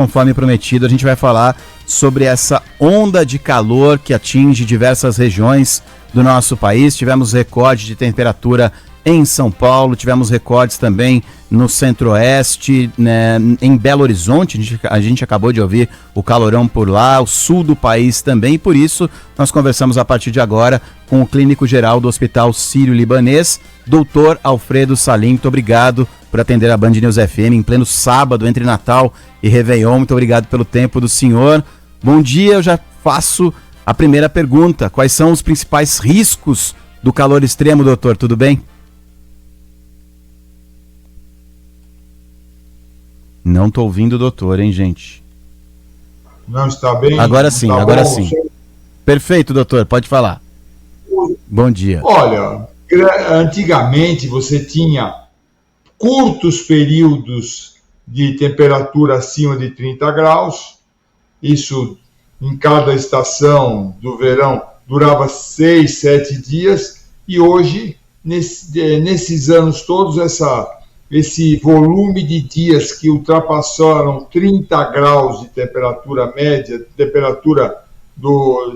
Conforme prometido, a gente vai falar sobre essa onda de calor que atinge diversas regiões do nosso país. Tivemos recorde de temperatura em São Paulo, tivemos recordes também no Centro-Oeste, né, em Belo Horizonte, a gente acabou de ouvir o calorão por lá, o sul do país também, e por isso nós conversamos a partir de agora com o clínico geral do Hospital Sírio-Libanês, Dr. Alfredo Salim. Muito obrigado por atender a Band News FM em pleno sábado, entre Natal e Réveillon. Muito obrigado pelo tempo do senhor. Bom dia, eu já faço a primeira pergunta. Quais são os principais riscos do calor extremo, doutor? Tudo bem? Não estou ouvindo o doutor, hein, gente? Não está bem? Agora sim, agora sim. Perfeito, doutor, pode falar. Bom dia. Olha, antigamente você tinha curtos períodos de temperatura acima de 30 graus, isso em cada estação do verão durava 6, 7 dias, e hoje, nesses anos todos, esse volume de dias que ultrapassaram 30 graus de temperatura média, temperatura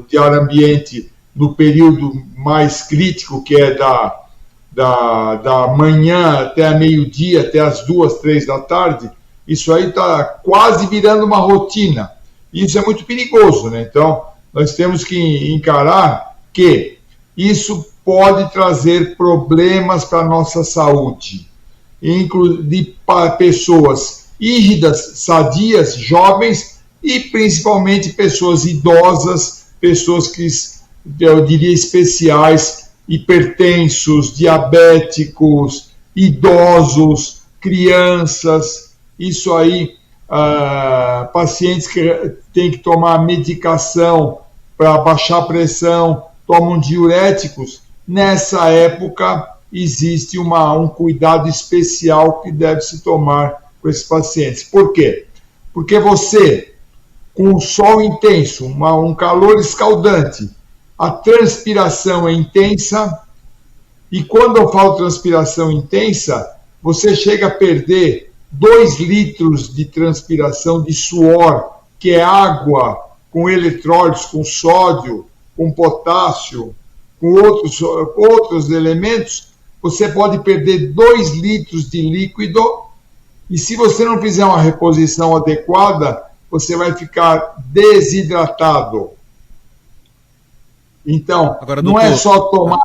de ar ambiente no período mais crítico, que é da manhã até meio-dia, até as 2, 3 da tarde, isso aí está quase virando uma rotina. Isso é muito perigoso, né? Então, nós temos que encarar que isso pode trazer problemas para a nossa saúde, de pessoas rígidas, sadias, jovens, e principalmente pessoas idosas, pessoas que eu diria especiais, hipertensos, diabéticos, idosos, crianças. Isso aí, pacientes que têm que tomar medicação para baixar a pressão, tomam diuréticos. Nessa época existe um cuidado especial que deve se tomar com esses pacientes. Por quê? Porque você, com o sol intenso, um calor escaldante, a transpiração é intensa, e quando eu falo transpiração intensa, você chega a perder 2 litros de transpiração de suor, que é água com eletrólitos, com sódio, com potássio, com outros elementos. Você pode perder 2 litros de líquido, e se você não fizer uma reposição adequada, você vai ficar desidratado. Então, agora, não doutor, é só tomar...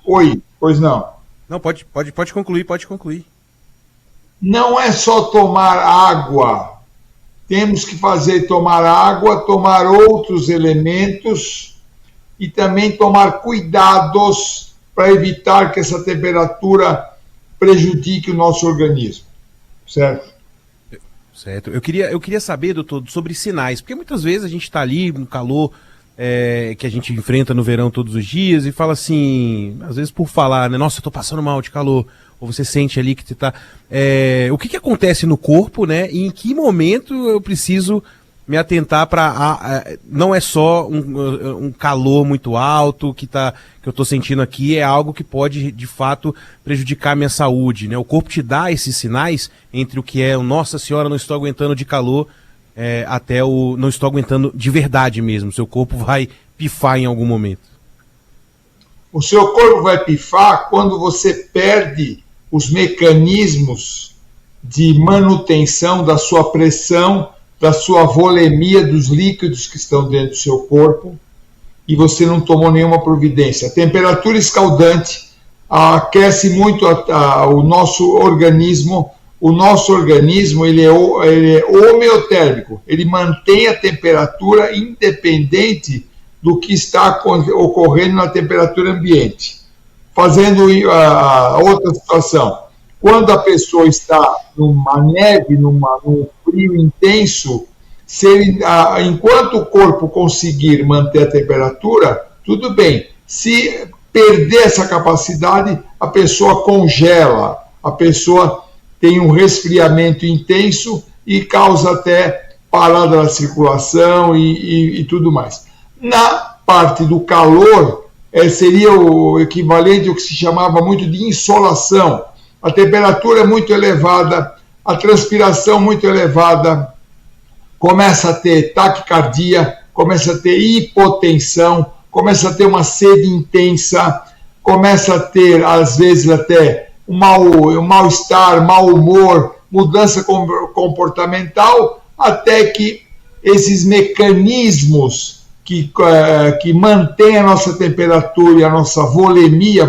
Oi, pois não. Não, pode concluir. Não é só tomar água. Temos que tomar água, tomar outros elementos e também tomar cuidados para evitar que essa temperatura prejudique o nosso organismo. Certo? Certo. Eu queria saber, doutor, sobre sinais, porque muitas vezes a gente está ali no calor que a gente enfrenta no verão todos os dias e fala assim, às vezes por falar, né? Nossa, eu tô passando mal de calor. Ou você sente ali que você tá... o que acontece no corpo, né? E em que momento eu preciso me atentar para... não é só um calor muito alto que eu tô sentindo aqui, é algo que pode, de fato, prejudicar a minha saúde, né? O corpo te dá esses sinais entre o que é o Nossa Senhora, não estou aguentando de calor, até o não estou aguentando de verdade mesmo. Seu corpo vai pifar em algum momento. O seu corpo vai pifar quando você perde os mecanismos de manutenção da sua pressão, da sua volemia dos líquidos que estão dentro do seu corpo, e você não tomou nenhuma providência. A temperatura escaldante aquece muito o nosso organismo. O nosso organismo ele é homeotérmico, ele mantém a temperatura independente do que está ocorrendo na temperatura ambiente. Fazendo outra situação, quando a pessoa está numa neve, num frio intenso, enquanto o corpo conseguir manter a temperatura, tudo bem. Se perder essa capacidade, a pessoa congela, a pessoa tem um resfriamento intenso e causa até parada da circulação e tudo mais. Na parte do calor, seria o equivalente ao que se chamava muito de insolação. A temperatura é muito elevada, a transpiração muito elevada, começa a ter taquicardia, começa a ter hipotensão, começa a ter uma sede intensa, começa a ter, às vezes, até um mal-estar, mau humor, mudança comportamental, até que esses mecanismos que mantêm a nossa temperatura e a nossa volemia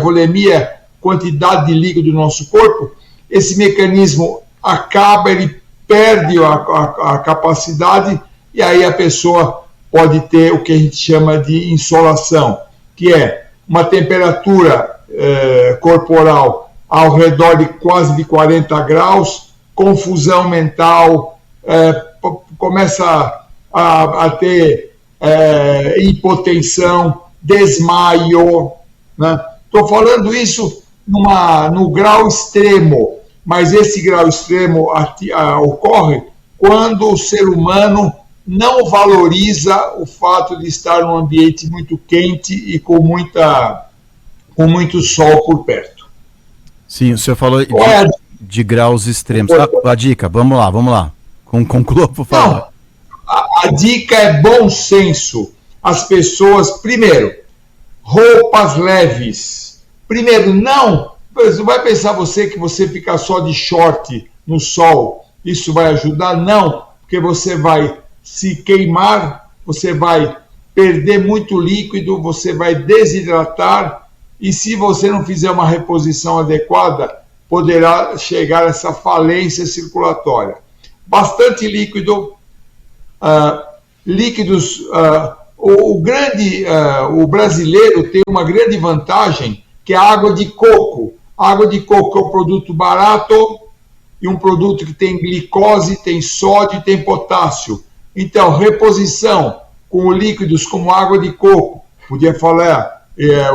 é quantidade de líquido do nosso corpo, esse mecanismo acaba, ele perde a capacidade, e aí a pessoa pode ter o que a gente chama de insolação, que é uma temperatura corporal ao redor de quase de 40 graus, confusão mental, começa a ter hipotensão, desmaio, né? Estou falando isso no grau extremo, mas esse grau extremo ocorre quando o ser humano não valoriza o fato de estar num ambiente muito quente e com muito sol por perto. Sim, o senhor falou de graus extremos. A dica, vamos lá. Conclua, por favor. Não, a dica é bom senso. As pessoas, primeiro, roupas leves. Primeiro, não vai pensar que você ficar só de short no sol, isso vai ajudar? Não, porque você vai se queimar, você vai perder muito líquido, você vai desidratar, e se você não fizer uma reposição adequada, poderá chegar a essa falência circulatória. Bastante líquido, líquidos. O brasileiro tem uma grande vantagem, que é a água de coco. A água de coco é um produto barato e um produto que tem glicose, tem sódio e tem potássio. Então, reposição com líquidos como água de coco, podia falar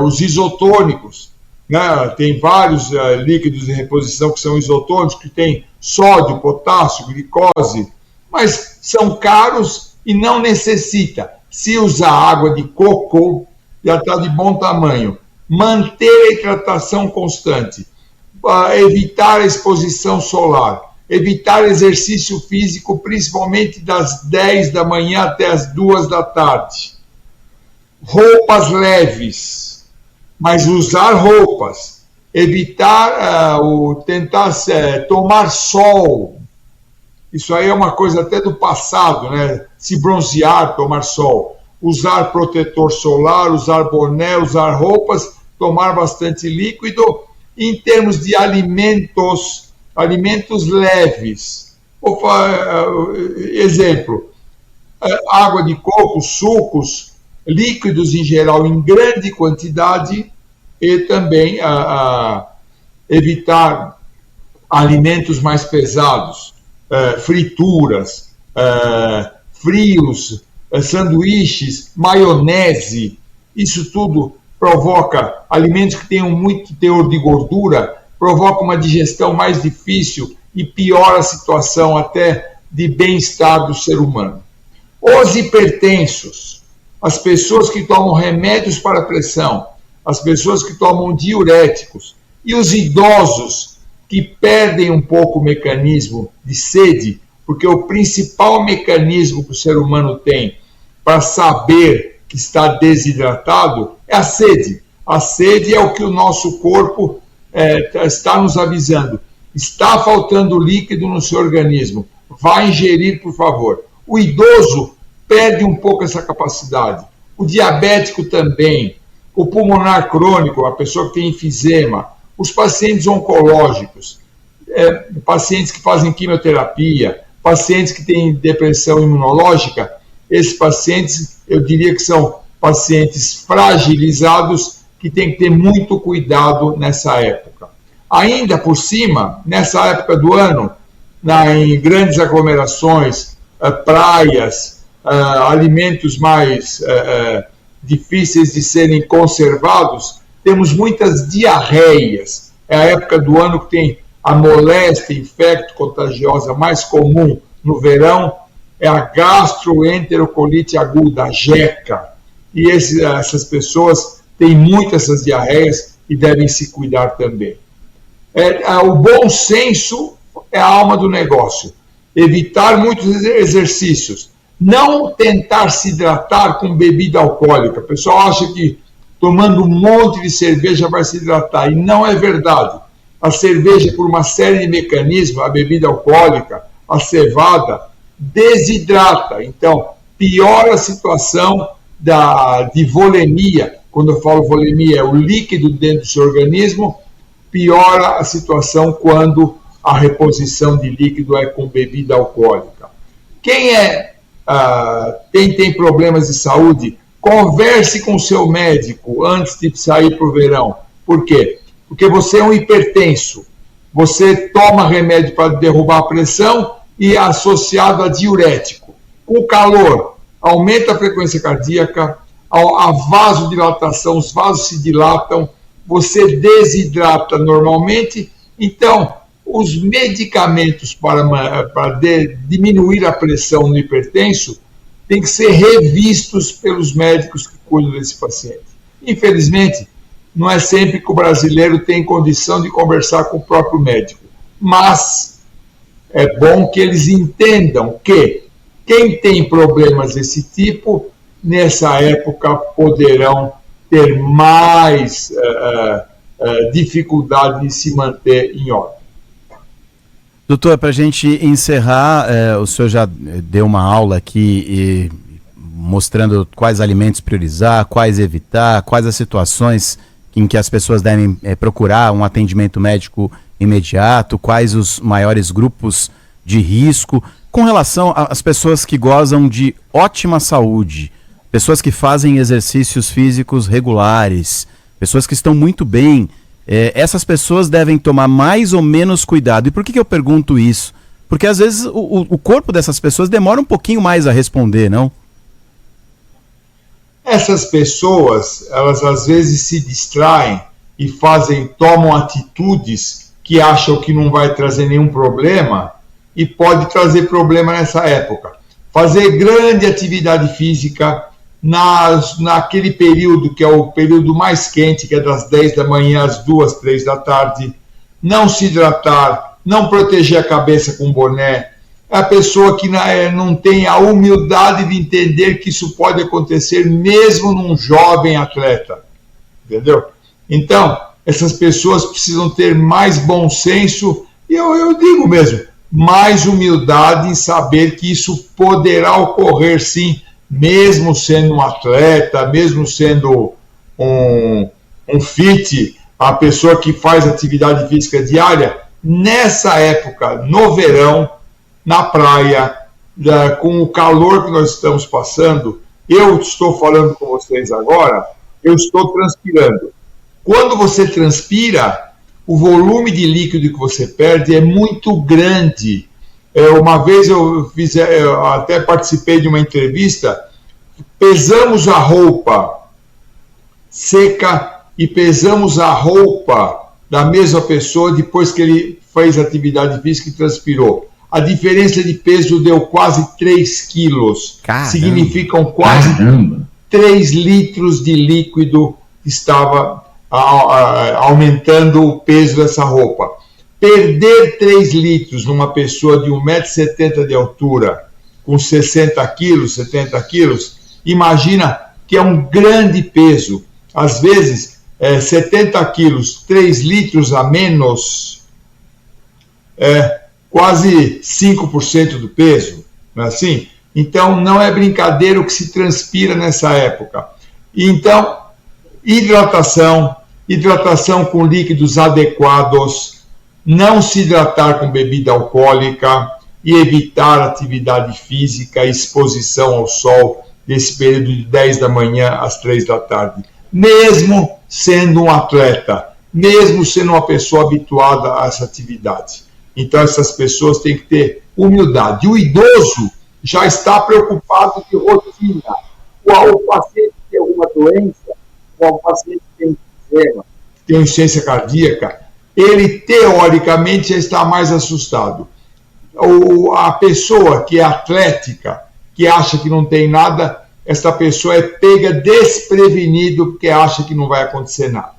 os isotônicos, né? Tem vários líquidos de reposição que são isotônicos, que tem sódio, potássio, glicose, mas são caros e não necessita. Se usar água de coco, já está de bom tamanho. Manter a hidratação constante, evitar a exposição solar, evitar exercício físico, principalmente das 10 da manhã até as 2 da tarde. Roupas leves, mas usar roupas. Evitar, tentar tomar sol. Isso aí é uma coisa até do passado, né? Se bronzear, tomar sol. Usar protetor solar, usar boné, usar roupas, tomar bastante líquido. Em termos de alimentos leves. Exemplo, água de coco, sucos, líquidos em geral em grande quantidade, e também evitar alimentos mais pesados, frituras, frios, sanduíches, maionese. Isso tudo provoca alimentos que tenham muito teor de gordura, provoca uma digestão mais difícil e piora a situação até de bem-estar do ser humano. Os hipertensos, as pessoas que tomam remédios para pressão, as pessoas que tomam diuréticos e os idosos que perdem um pouco o mecanismo de sede, porque o principal mecanismo que o ser humano tem para saber que está desidratado é a sede. A sede é o que o nosso corpo está nos avisando. Está faltando líquido no seu organismo. Vai ingerir, por favor. O idoso perde um pouco essa capacidade. O diabético também. O pulmonar crônico, a pessoa que tem enfisema. Os pacientes oncológicos. Pacientes que fazem quimioterapia. Pacientes que têm depressão imunológica. Esses pacientes, eu diria que são pacientes fragilizados que tem que ter muito cuidado nessa época. Ainda por cima, nessa época do ano, em grandes aglomerações, praias, alimentos mais difíceis de serem conservados, temos muitas diarreias. É a época do ano que tem a moléstia infecto-contagiosa mais comum no verão, é a gastroenterocolite aguda, a GECA. E essas pessoas têm muitas essas diarreias e devem se cuidar também. O bom senso é a alma do negócio. evitar muitos exercícios, não tentar se hidratar com bebida alcoólica. O pessoal acha que tomando um monte de cerveja vai se hidratar, e não é verdade. A cerveja, por uma série de mecanismos, a bebida alcoólica, a cevada, desidrata. Então, piora a situação de volemia. Quando eu falo volemia, é o líquido dentro do seu organismo, piora a situação quando a reposição de líquido é com bebida alcoólica. Quem tem problemas de saúde, converse com o seu médico antes de sair para o verão. Por quê? Porque você é um hipertenso. Você toma remédio para derrubar a pressão e associado a diurético. Com o calor, aumenta a frequência cardíaca, a vasodilatação, os vasos se dilatam, você desidrata normalmente. Então, os medicamentos para diminuir a pressão no hipertenso têm que ser revistos pelos médicos que cuidam desse paciente. Infelizmente, não é sempre que o brasileiro tem condição de conversar com o próprio médico, mas é bom que eles entendam que quem tem problemas desse tipo, nessa época, poderão ter mais dificuldade de se manter em ordem. Doutor, para a gente encerrar, o senhor já deu uma aula aqui mostrando quais alimentos priorizar, quais evitar, quais as situações em que as pessoas devem procurar um atendimento médico imediato, quais os maiores grupos de risco. Com relação às pessoas que gozam de ótima saúde, pessoas que fazem exercícios físicos regulares, pessoas que estão muito bem, essas pessoas devem tomar mais ou menos cuidado. E por que eu pergunto isso? Porque às vezes o corpo dessas pessoas demora um pouquinho mais a responder, não? Essas pessoas, elas às vezes se distraem e tomam atitudes que acham que não vai trazer nenhum problema e pode trazer problema nessa época. Fazer grande atividade física naquele período que é o período mais quente, que é das 10 da manhã às 2, 3 da tarde, não se hidratar, não proteger a cabeça com boné. É a pessoa que não tem a humildade de entender que isso pode acontecer mesmo num jovem atleta, entendeu? Então, essas pessoas precisam ter mais bom senso, e eu digo mesmo, mais humildade em saber que isso poderá ocorrer sim, mesmo sendo um atleta, mesmo sendo um fit, a pessoa que faz atividade física diária, nessa época, no verão, na praia, com o calor que nós estamos passando, eu estou falando com vocês agora, eu estou transpirando. Quando você transpira, o volume de líquido que você perde é muito grande. Uma vez eu até participei de uma entrevista, pesamos a roupa seca e pesamos a roupa da mesma pessoa depois que ele fez atividade física e transpirou. A diferença de peso deu quase 3 quilos. Caramba. Significam quase 3 litros de líquido que estava aumentando o peso dessa roupa. Perder 3 litros numa pessoa de 1,70 m de altura, com 60 quilos, 70 quilos, imagina que é um grande peso. Às vezes, 70 quilos, 3 litros a menos, quase 5% do peso, não é assim? Então, não é brincadeira o que se transpira nessa época. Então, hidratação com líquidos adequados, não se hidratar com bebida alcoólica e evitar atividade física, exposição ao sol, nesse período de 10 da manhã às 3 da tarde. Mesmo sendo um atleta, mesmo sendo uma pessoa habituada a essa atividade. Então, essas pessoas têm que ter humildade. O idoso já está preocupado de rotina. O paciente que tem alguma doença, o paciente que tem problema, tem insuficiência cardíaca, ele teoricamente já está mais assustado. A pessoa que é atlética, que acha que não tem nada, essa pessoa é pega desprevenido porque acha que não vai acontecer nada.